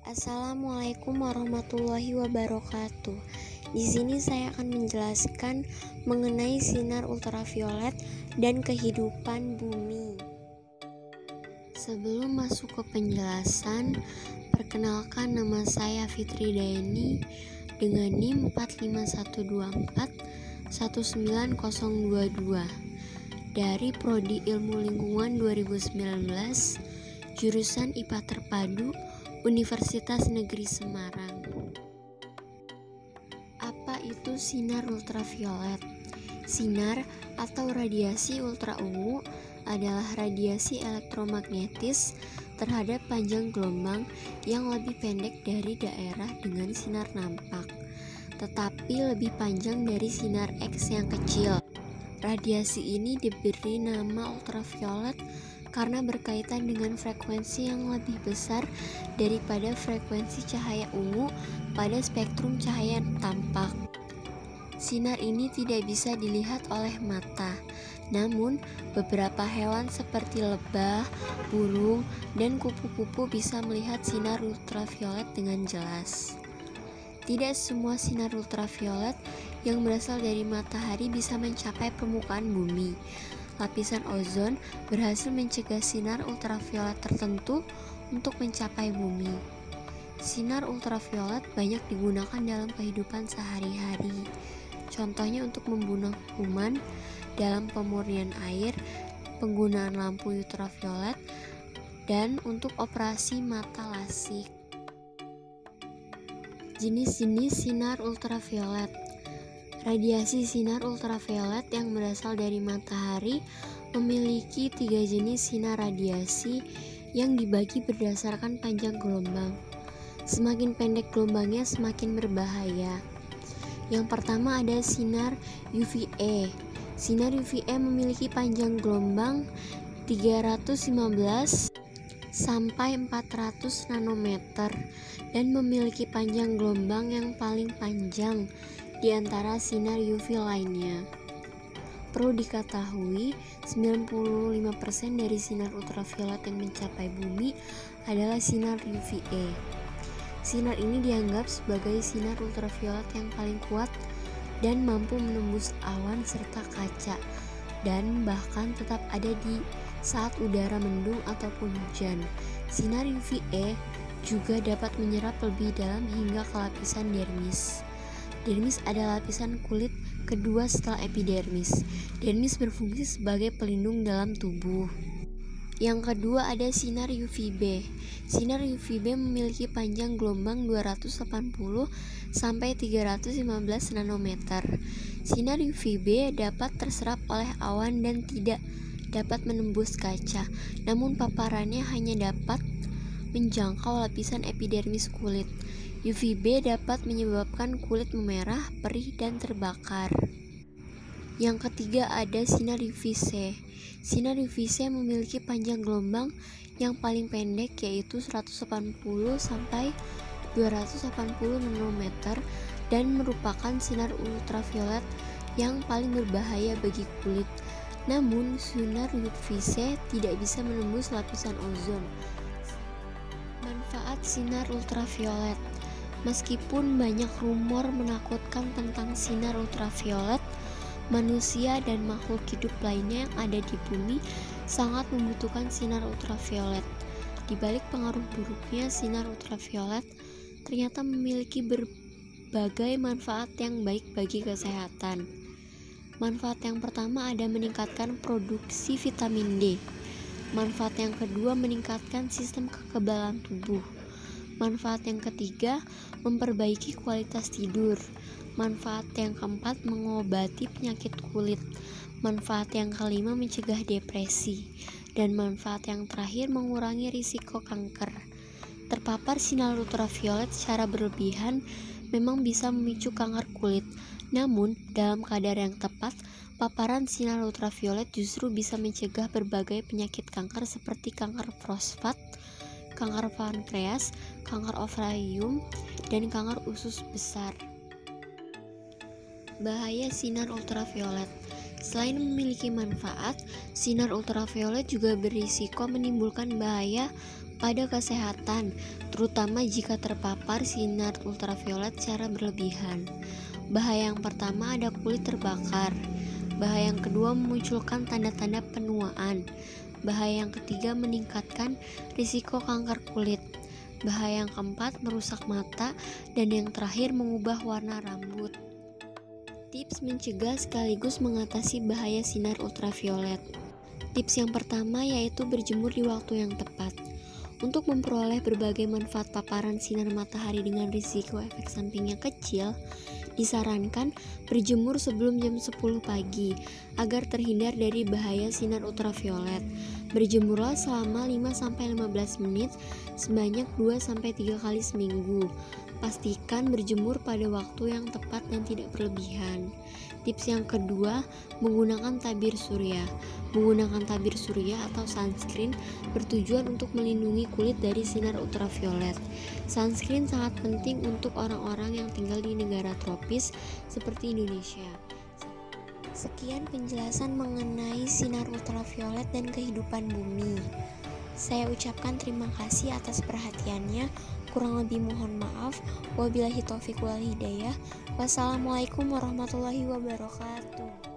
Assalamualaikum warahmatullahi wabarakatuh. Di sini saya akan menjelaskan mengenai sinar ultraviolet dan kehidupan bumi. Sebelum masuk ke penjelasan, perkenalkan nama saya Fitri Daeni dengan NIM 45124 19022 dari Prodi Ilmu Lingkungan 2019, jurusan IPA Terpadu Universitas Negeri Semarang. Apa itu sinar ultraviolet? Sinar atau radiasi ultraungu adalah radiasi elektromagnetis terhadap panjang gelombang yang lebih pendek dari daerah dengan sinar nampak, tetapi lebih panjang dari sinar X yang kecil. Radiasi ini diberi nama ultraviolet karena berkaitan dengan frekuensi yang lebih besar daripada frekuensi cahaya ungu pada spektrum cahaya tampak. Sinar ini tidak bisa dilihat oleh mata, namun beberapa hewan seperti lebah, burung, dan kupu-kupu bisa melihat sinar ultraviolet dengan jelas. Tidak semua sinar ultraviolet yang berasal dari matahari bisa mencapai permukaan bumi. Lapisan ozon berhasil mencegah sinar ultraviolet tertentu untuk mencapai bumi. Sinar ultraviolet banyak digunakan dalam kehidupan sehari-hari. Contohnya untuk membunuh kuman, dalam pemurnian air, penggunaan lampu ultraviolet, dan untuk operasi mata lasik. Jenis-jenis sinar ultraviolet. Radiasi sinar ultraviolet yang berasal dari matahari memiliki 3 jenis sinar radiasi yang dibagi berdasarkan panjang gelombang. Semakin pendek gelombangnya semakin berbahaya. Yang pertama ada sinar UVA. Sinar UVA memiliki panjang gelombang 315 sampai 400 nanometer dan memiliki panjang gelombang yang paling panjang di antara sinar UV lainnya. Perlu diketahui, 95% dari sinar ultraviolet yang mencapai bumi adalah sinar UVA. Sinar ini dianggap sebagai sinar ultraviolet yang paling kuat dan mampu menembus awan serta kaca, dan bahkan tetap ada di saat udara mendung ataupun hujan. Sinar UVA juga dapat menyerap lebih dalam hingga ke lapisan dermis. Dermis adalah lapisan kulit kedua setelah epidermis. Dermis berfungsi sebagai pelindung dalam tubuh. Yang kedua ada sinar UVB. Sinar UVB memiliki panjang gelombang 280 sampai 315 nanometer. Sinar UVB dapat terserap oleh awan dan tidak dapat menembus kaca, namun paparannya hanya dapat menjangkau lapisan epidermis kulit. UVB dapat menyebabkan kulit memerah, perih, dan terbakar. Yang ketiga ada sinar UVC. Sinar UVC memiliki panjang gelombang yang paling pendek yaitu 180 sampai 280 nanometer dan merupakan sinar ultraviolet yang paling berbahaya bagi kulit. Namun, sinar UVC tidak bisa menembus lapisan ozon. Manfaat sinar ultraviolet. Meskipun banyak rumor menakutkan tentang sinar ultraviolet, manusia dan makhluk hidup lainnya yang ada di bumi sangat membutuhkan sinar ultraviolet. Di balik pengaruh buruknya sinar ultraviolet, ternyata memiliki berbagai manfaat yang baik bagi kesehatan. Manfaat yang pertama ada meningkatkan produksi vitamin D. Manfaat yang kedua meningkatkan sistem kekebalan tubuh. Manfaat yang ketiga memperbaiki kualitas tidur. Manfaat yang keempat mengobati penyakit kulit. Manfaat yang kelima mencegah depresi. Dan manfaat yang terakhir mengurangi risiko kanker. Terpapar sinar ultraviolet secara berlebihan memang bisa memicu kanker kulit. Namun, dalam kadar yang tepat, paparan sinar ultraviolet justru bisa mencegah berbagai penyakit kanker seperti kanker prostat, kanker pankreas, kanker ovarium, dan kanker usus besar. Bahaya sinar ultraviolet. Selain memiliki manfaat, sinar ultraviolet juga berisiko menimbulkan bahaya pada kesehatan, terutama jika terpapar sinar ultraviolet secara berlebihan. Bahaya yang pertama ada kulit terbakar. Bahaya yang kedua memunculkan tanda-tanda penuaan. Bahaya yang ketiga meningkatkan risiko kanker kulit. Bahaya yang keempat merusak mata, dan yang terakhir mengubah warna rambut. Tips mencegah sekaligus mengatasi bahaya sinar ultraviolet. Tips yang pertama yaitu berjemur di waktu yang tepat. Untuk memperoleh berbagai manfaat paparan sinar matahari dengan risiko efek sampingnya kecil, disarankan berjemur sebelum jam 10 pagi agar terhindar dari bahaya sinar ultraviolet. Berjemurlah selama 5-15 menit sebanyak 2-3 kali seminggu. Pastikan berjemur pada waktu yang tepat dan tidak berlebihan. Tips yang kedua, menggunakan tabir surya. Menggunakan tabir surya atau sunscreen bertujuan untuk melindungi kulit dari sinar ultraviolet. Sunscreen sangat penting untuk orang-orang yang tinggal di negara tropis seperti Indonesia. Sekian penjelasan mengenai sinar ultraviolet dan kehidupan bumi. Saya ucapkan terima kasih atas perhatiannya. Kurang lebih mohon maaf. Wabillahi taufiq wal hidayah. Wassalamualaikum warahmatullahi wabarakatuh.